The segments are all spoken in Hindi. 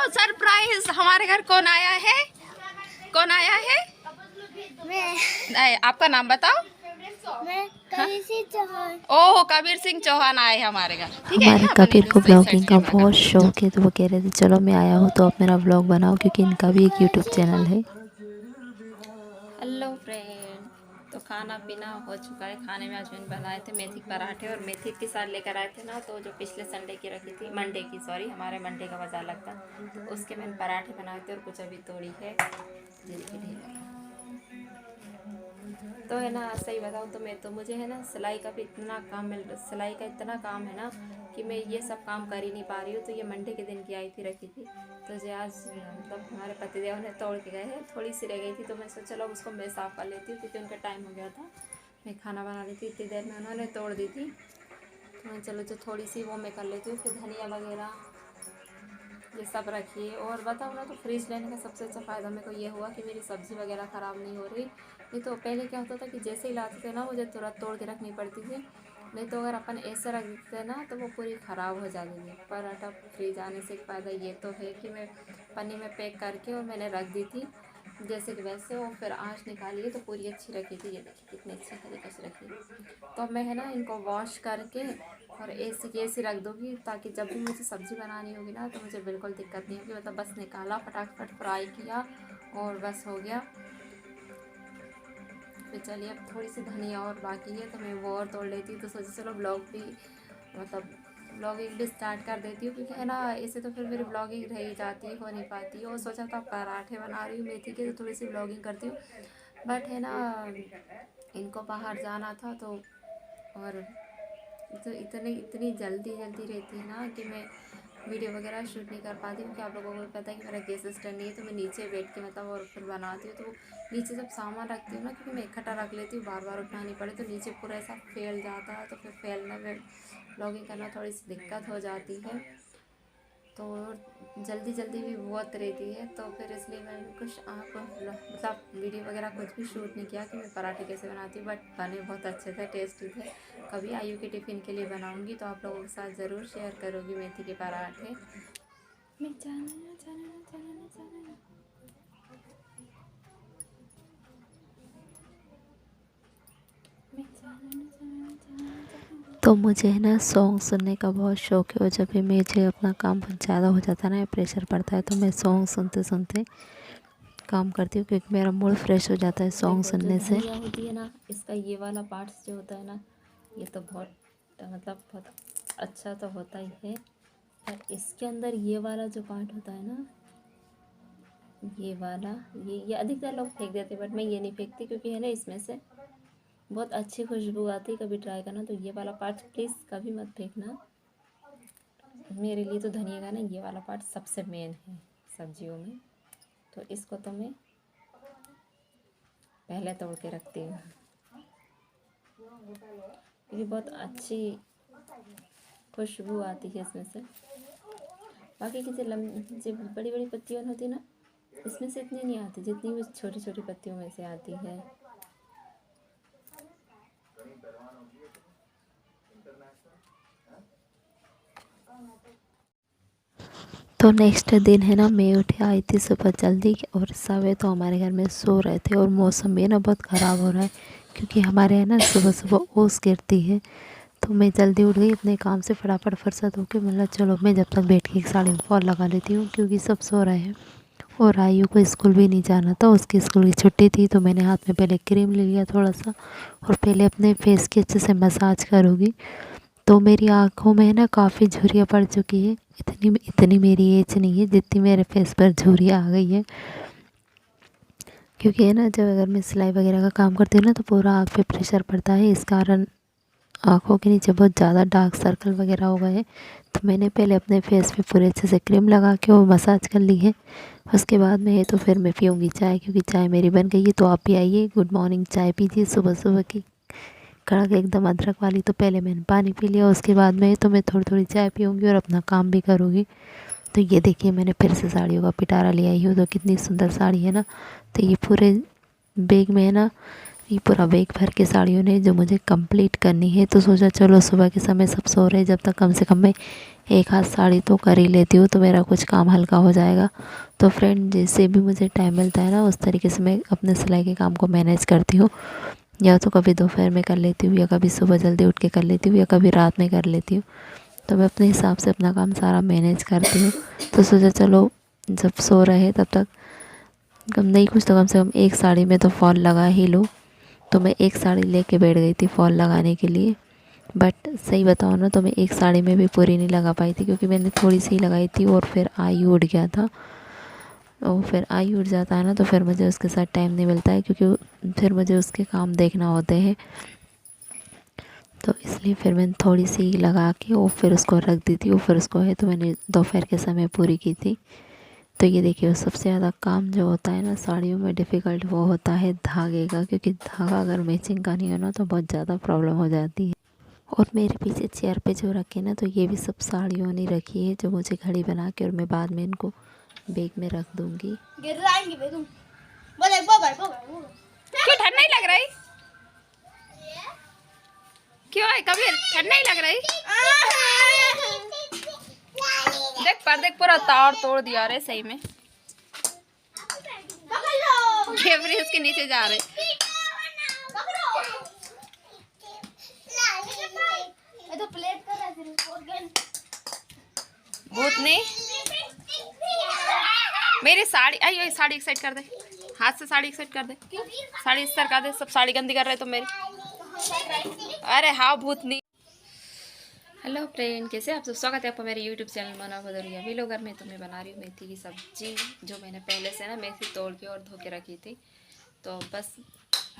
सरप्राइज, हमारे घर कौन आया है? कौन आया है? मैं आपका नाम बताओ। मैं कबीर सिंह चौहान। ओह, कबीर सिंह चौहान आए हमारे घर। ठीक है, हमारे यहाँ कबीर बनी को हुई ब्लॉगिंग का कैमरा बहुत शौक है, तो वो कह रहे थे चलो मैं आया हूँ तो आप मेरा ब्लॉग बनाओ, क्योंकि इनका भी एक यूट्यूब चैनल है। हेलो फ्रेंड, तो खाना पीना हो चुका है। खाने में आज मैंने बनाए थे मेथी के पराठे, और मेथी के साथ लेकर आए थे ना, तो जो पिछले संडे की रखी थी, मंडे की, सॉरी, हमारे मंडे का बाजार लगता, तो उसके मैंने पराठे बनाए थे, और कुछ अभी तोड़ी है जिनके लिए। तो है ना, सही बताऊँ तो मुझे है ना सिलाई का भी इतना काम सिलाई का इतना काम है ना कि मैं ये सब काम कर ही नहीं पा रही हूँ। तो ये मंडे के दिन की आई थी, रखी थी, तो जो आज मतलब हमारे पतिदेव ने तोड़ के गए हैं, थोड़ी सी रह गई थी, तो मैं सोचा चलो उसको मैं साफ़ कर लेती हूँ, क्योंकि उनका टाइम हो गया था। मैं खाना बना रही थी, इतनी देर में उन्होंने तोड़ दी थी, तो मैं चलो जो थोड़ी सी वो मैं कर लेती हूँ। फिर धनिया वगैरह ये सब रखिए। और बताओ ना, तो फ्रिज लेने का सबसे अच्छा फ़ायदा मेरे को ये हुआ कि मेरी सब्ज़ी वगैरह ख़राब नहीं हो रही। नहीं तो पहले क्या होता था कि जैसे ही लाते थे ना, मुझे तुरंत तोड़ के रखनी पड़ती थी, नहीं तो अगर अपन ऐसे रख देते ना तो वो पूरी ख़राब हो जाती थी। पर आटा फ्रिज आने से एक फ़ायदा ये तो है कि मैं पन्नी में पैक करके और मैंने रख दी थी जैसे कि वैसे, और फिर आँच निकालिए तो पूरी अच्छी रखी थी। ये देखिए कितनी अच्छी तरीके से रखी। तो अब मैं है ना इनको वॉश करके और ऐसे रख दूँगी, ताकि जब भी मुझे सब्ज़ी बनानी होगी ना तो मुझे बिल्कुल दिक्कत नहीं होगी। मतलब बस निकाला, फटाफट फ्राई किया और बस हो गया। फिर चलिए, अब थोड़ी सी धनिया और बाकी है, तो मैं वो और तोड़ लेती हूँ। तो सोची चलो ब्लॉग भी, मतलब ब्लॉगिंग भी स्टार्ट कर देती हूँ, क्योंकि है ना ऐसे तो फिर मेरी ब्लॉगिंग रह ही जाती है, हो नहीं पाती। और सोचा था पराठे बना रही हूँ मेथी के, तो थोड़ी सी ब्लॉगिंग करती हूँ, बट है ना इनको बाहर जाना था, तो और तो इतनी जल्दी रहती है ना कि मैं वीडियो वगैरह शूट नहीं कर पाती हूँ। कि आप लोगों को पता है कि मेरा गैस स्टैंड नहीं है, तो मैं नीचे बैठ के मतलब और फिर बनाती हूँ। तो नीचे जब सामान रखती हूँ ना, क्योंकि मैं इकट्ठा रख लेती हूँ, बार बार उठना नहीं पड़े, तो नीचे पूरा ऐसा फैल जाता है, तो फिर फैलने में ब्लॉगिंग करना थोड़ी सी दिक्कत हो जाती है। तो जल्दी भी बहुत रहती है, तो फिर इसलिए मैंने कुछ मतलब वीडियो वगैरह कुछ भी शूट नहीं किया कि मैं पराठे कैसे बनाती हूँ। बट बने बहुत अच्छे थे, टेस्टी थे। कभी आयु के टिफ़िन के लिए बनाऊँगी तो आप लोगों के साथ ज़रूर शेयर करूँगी मेथी के पराठे। मैं तो मुझे है ना सॉन्ग सुनने का बहुत शौक है, और जब भी मुझे अपना काम बहुत ज़्यादा हो जाता है ना, प्रेशर पड़ता है, तो मैं सॉन्ग सुनते सुनते काम करती हूँ, क्योंकि मेरा मूड फ्रेश हो जाता है सॉन्ग देखो, जो सुनने से। धनिया होती है ना, इसका ये वाला पार्ट्स जो होता है ना, ये तो बहुत मतलब बहुत अच्छा तो होता ही है, पर इसके अंदर ये वाला जो पार्ट होता है ना, ये वाला, ये अधिकतर लोग फेंक देते हैं, बट मैं ये नहीं फेंकती, क्योंकि है ना इसमें से बहुत अच्छी खुशबू आती है। कभी ट्राई करना, तो ये वाला पार्ट प्लीज़ कभी मत फेंकना। मेरे लिए तो धनिया का ना ये वाला पार्ट सबसे मेन है सब्जियों में, तो इसको तो मैं पहले तोड़ के रखती हूँ, क्योंकि बहुत अच्छी खुशबू आती है इसमें से। बाकी की जो बड़ी बड़ी पत्तियाँ होती है ना, इसमें से इतनी नहीं आती जितनी वो छोटी छोटी पत्तियों में से आती है। तो नेक्स्ट दिन है ना, मैं उठी आई थी सुबह जल्दी, और सवे तो हमारे घर में सो रहे थे, और मौसम भी ना बहुत ख़राब हो रहा है, क्योंकि हमारे यहाँ ना सुबह सुबह ओस गिरती है। तो मैं जल्दी उठ गई अपने काम से, फटाफट फुर्सत होकर मतलब चलो मैं जब तक बैठ के एक साड़ी में फॉल लगा लेती हूँ, क्योंकि सब सो रहे हैं। और आयु को स्कूल भी नहीं जाना था, उसकी स्कूल की छुट्टी थी, तो मैंने हाथ में पहले क्रीम ले लिया थोड़ा सा, और पहले अपने फेस की अच्छे से मसाज करूँगी। तो मेरी आँखों में ना काफ़ी झुर्रियाँ पड़ चुकी है। इतनी मेरी एज नहीं है जितनी मेरे फेस पर झुर्रियाँ आ गई है, क्योंकि है ना जब अगर मैं सिलाई वगैरह का काम करती हूँ ना, तो पूरा आँख पे प्रेशर पड़ता है, इस कारण आँखों के नीचे बहुत ज़्यादा डार्क सर्कल वगैरह हो गए हैं। तो मैंने पहले अपने फेस पे पूरे अच्छे से क्रीम लगा के और मसाज कर ली है। उसके बाद में तो फिर मैं पीऊँगी चाय, क्योंकि चाय मेरी बन गई है। तो आप भी आइए, गुड मॉर्निंग चाय पीजिए सुबह सुबह की, कड़क एकदम अदरक वाली। तो पहले मैंने पानी पी लिया, उसके बाद में तो मैं थोड़ी थोड़ी चाय पीऊँगी और अपना काम भी करूँगी। तो ये देखिए मैंने फिर से साड़ियों का पिटारा ले आई हूँ, तो कितनी सुंदर साड़ी है ना। तो ये पूरे बैग में है ना ये पूरा बैग भर के साड़ियों ने जो मुझे कंप्लीट करनी है। तो सोचा चलो सुबह के समय सब सो रहे, जब तक कम से कम मैं एक हाथ साड़ी तो कर ही लेती हूँ तो मेरा कुछ काम हल्का हो जाएगा। तो फ्रेंड जैसे भी मुझे टाइम मिलता है ना उस तरीके से मैं अपने सिलाई के काम को मैनेज करती हूँ। या तो कभी दोपहर में कर लेती हूँ, या कभी सुबह जल्दी उठ के कर लेती हूँ, या कभी रात में कर लेती हूँ। तो मैं अपने हिसाब से अपना काम सारा मैनेज करती हूँ। तो सोचा चलो जब सो रहे तब तक कम नहीं कुछ तो कम से कम एक साड़ी में तो फॉल लगा ही लूँ। तो मैं एक साड़ी लेके बैठ गई थी फॉल लगाने के लिए। बट सही बताऊँ ना तो मैं एक साड़ी में भी पूरी नहीं लगा पाई थी, क्योंकि मैंने थोड़ी सी ही लगाई थी और फिर आई उड़ गया था। और फिर आई उड़ जाता है ना तो फिर मुझे उसके साथ टाइम नहीं मिलता है, क्योंकि फिर मुझे उसके काम देखना होते हैं। तो इसलिए फिर मैंने थोड़ी सी ही लगा के और फिर उसको रख दी थी। और फिर उसको है तो मैंने दोपहर के समय पूरी की थी। तो ये देखिए सबसे ज़्यादा काम जो होता है ना साड़ियों में डिफ़िकल्ट वो होता है धागे का, क्योंकि धागा अगर मैचिंग का नहीं हो ना तो बहुत ज़्यादा प्रॉब्लम हो जाती है। और मेरे पीछे चेयर पे जो रखे ना तो ये भी सब साड़ियों ने रखी है जो मुझे घड़ी बना के और मैं बाद में इनको बैग में रख दूँगी। क्यों ठंड नहीं लग रही? क्यों है कबीर, ठंड नहीं लग रही? देख पर्दे पूरा तार तोड़ दिया रे सही में। कैमरे उसके नीचे जा रहे। भूतनी मेरी साड़ी आई, साड़ी एक साइड कर दे, हाथ से साड़ी एक साइड कर दे, साड़ी इस तरह कर दे। सब साड़ी गंदी कर रहे तो मेरी। अरे हाँ भूतनी। हेलो फ्रेंड, कैसे आप सब? स्वागत है आपका मेरे यूट्यूब चैनल मना भदौरिया व्लॉगर में। तो मैं बना रही हूँ मेथी की सब्जी, जो मैंने पहले से ना मेथी तोड़ के और धो के रखी थी। तो बस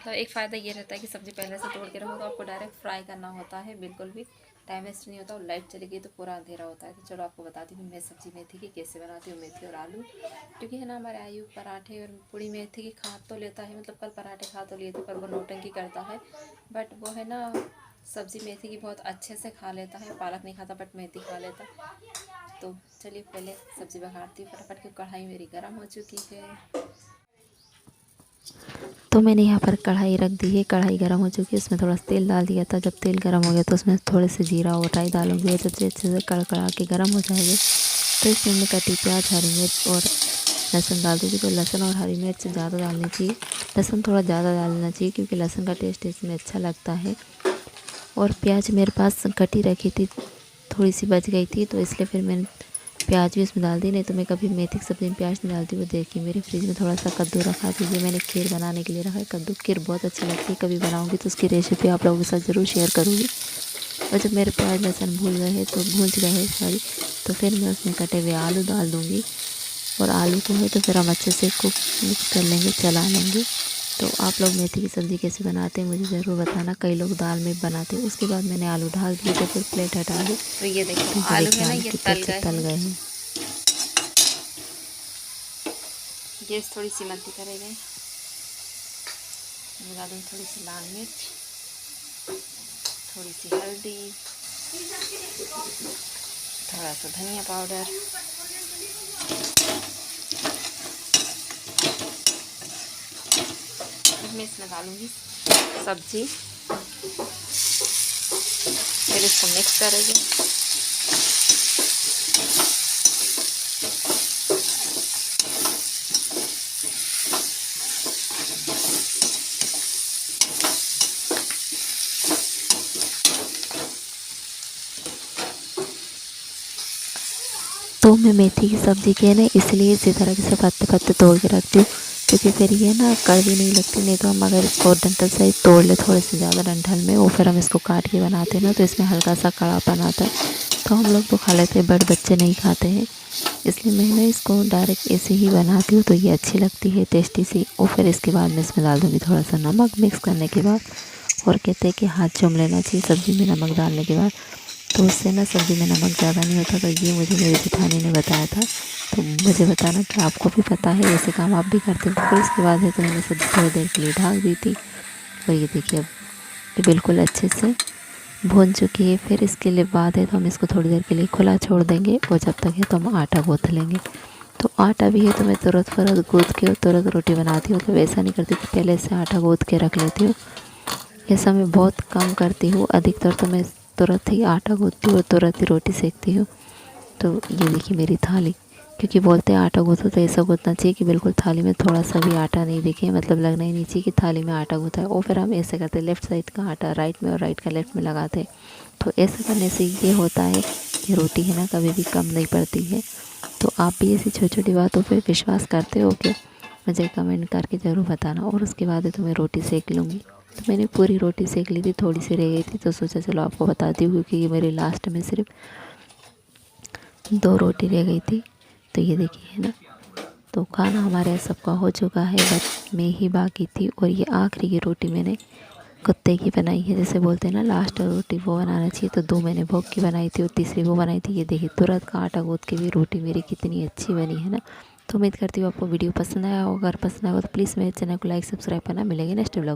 तो एक फ़ायदा ये रहता है कि सब्ज़ी पहले से तोड़ के रखो तो आपको डायरेक्ट फ्राई करना होता है, बिल्कुल भी टाइम वेस्ट नहीं होता। और लाइट चली गई तो पूरा अंधेरा होता है। तो चलो आपको बताती हूँ मैं सब्ज़ी मेथी की कैसे बनाती हूँ। मेथी और आलू, क्योंकि है ना हमारे आयु पराठे और पूड़ी मेथी की खा तो लेता है, मतलब कल पराठे खा तो लिए थे पर वो नौटंकी करता है। बट वो है ना सब्ज़ी मेथी की बहुत अच्छे से खा लेता है, पालक नहीं खाता बट मेथी खा लेता है। तो चलिए पहले सब्ज़ी बघाड़ती हूँ फटाफट, की कढ़ाई मेरी गर्म हो चुकी है। तो मैंने यहाँ पर कढ़ाई रख दी है, कढ़ाई गर्म हो चुकी है। इसमें थोड़ा सा तेल डाल दिया था। जब तेल गर्म हो गया तो उसमें थोड़े से जीरा और राई डालूंगी। और जब अच्छे से कड़कड़ा के गर्म हो जाएंगे तो इसमें मैं कटी प्याज, हरी मिर्च और लहसुन डाल दूँगी। तो लहसुन और हरी मिर्च ज़्यादा डालनी चाहिए, लहसुन थोड़ा ज़्यादा डालना चाहिए, क्योंकि लहसुन का टेस्ट इसमें अच्छा लगता है। और प्याज मेरे पास कटी रखी थी, थोड़ी सी बच गई थी, तो इसलिए फिर मैंने प्याज भी उसमें डाल दी। नहीं तो मैं कभी मेथी की सब्ज़ी में प्याज नहीं डालती। वो देखिए मेरे फ्रिज में थोड़ा सा कद्दू रखा था, ये मैंने खीर बनाने के लिए रखा है। कद्दू खीर बहुत अच्छी लगती है, कभी बनाऊंगी तो उसकी रेसिपी आप लोगों के साथ ज़रूर शेयर करूँगी। और जब मेरे प्याज लहसुन भून गए सॉरी, तो फिर मैं उसमें कटे हुए आलू डाल दूँगी। और आलू को है तो फिर हम अच्छे से कुक मिक्स कर लेंगे, चला लेंगे। तो आप लोग मेथी की सब्ज़ी कैसे बनाते हैं मुझे ज़रूर बताना। कई लोग दाल में बनाते हैं। उसके बाद मैंने आलू डाल दिए तो फिर प्लेट हटा दी। तो ये देखो आलू है ना ये तल गए हैं। गैस थोड़ी सी मध्य करेंगे। मिला दूँ थोड़ी सी लाल मिर्च, थोड़ी सी हल्दी, थोड़ा सा धनिया पाउडर, मैं इसमें डालूंगी सब्जी। फिर इसको मिक्स करेंगे। तो मैं मेथी की सब्ज़ी के ना इसलिए इसी तरह से पत्ते पत्ते तोड़ के रखती हूँ, क्योंकि फिर ये ना कड़वी नहीं लगती। नहीं तो हम अगर इसको डंठल से तोड़ ले थोड़े से ज़्यादा डंठल में, और फिर हम इसको काट के बनाते हैं ना तो इसमें हल्का सा कड़ापन आता है। तो हम लोग तो खा लेते हैं बट बच्चे नहीं खाते हैं, इसलिए मैं ना इसको डायरेक्ट ऐसे ही बनाती हूँ। तो ये अच्छी लगती है टेस्टी सी। और फिर इसके बाद मैं इसमें डाल दूँगी थोड़ा सा नमक मिक्स करने के बाद। और कहते हैं कि हाथ चूम लेना चाहिए सब्ज़ी में नमक डालने के बाद, तो उससे ना सब्ज़ी में नमक ज़्यादा नहीं होता। तो ये मुझे मेरी जेठानी ने बताया था। तो मुझे बताना कि आपको भी पता है, ऐसे काम आप भी करते हो। फिर उसके बाद है तो मैंने सब्ज़ी थोड़ी देर के लिए ढक दी थी। और ये देखिए अब ये बिल्कुल अच्छे से भून चुकी है। फिर इसके लिए बाद है तो हम इसको थोड़ी देर के लिए खुला छोड़ देंगे। और जब तक है तो हम आटा गूँथ लेंगे। तो तो आटा भी है तो मैं तुरंत फरत गूँथ के और तुरंत रोटी बनाती हूँ। तो ऐसा नहीं करती कि पहले से आटा गूँथ के रख लेती हूँ, ऐसा मैं बहुत कम करती हूँ। अधिकतर तो मैं तुरंत ही आटा गूँथती हूँ और तुरंत ही रोटी सेकती हूँ। तो ये देखिए मेरी थाली, क्योंकि बोलते हैं आटा गूँथो तो ऐसा गूँथना चाहिए कि बिल्कुल थाली में थोड़ा सा भी आटा नहीं दिखे, मतलब लगना ही नहीं चाहिए कि थाली में आटा गूँथा है। और फिर हम ऐसे करते हैं, लेफ़्ट साइड का आटा राइट में और राइट का लेफ़्ट में लगाते हैं। तो ऐसा करने से ये होता है कि रोटी है ना कभी भी कम नहीं पड़ती है। तो आप भी ऐसी छोटी छोटी बातों पे विश्वास करते हो क्या? मुझे कमेंट करके ज़रूर बताना। और उसके बाद तो मैं रोटी सेक लूँगी। तो मैंने पूरी रोटी सेक ली थी, थोड़ी सी रह गई थी तो सोचा चलो आपको बताती हूँ, क्योंकि ये मेरी लास्ट में सिर्फ 2 रोटी रह गई थी। तो ये देखिए है ना, तो खाना हमारे सबका हो चुका है, बस मैं ही बाकी थी। और ये आखिरी की रोटी मैंने कुत्ते की बनाई है, जैसे बोलते हैं ना लास्ट रोटी वो बनाना चाहिए। तो 2 मैंने भोग की बनाई थी और तीसरी वो बनाई थी। ये देखिए तुरंत का आटा गूँथ के भी रोटी मेरी कितनी अच्छी बनी है ना। तो उम्मीद करती हूँ आपको वीडियो पसंद आया होगा। अगर पसंद आया हो तो प्लीज़ मेरे चैनल को लाइक सब्सक्राइब करना। मिलेंगे नेक्स्ट व्लॉग।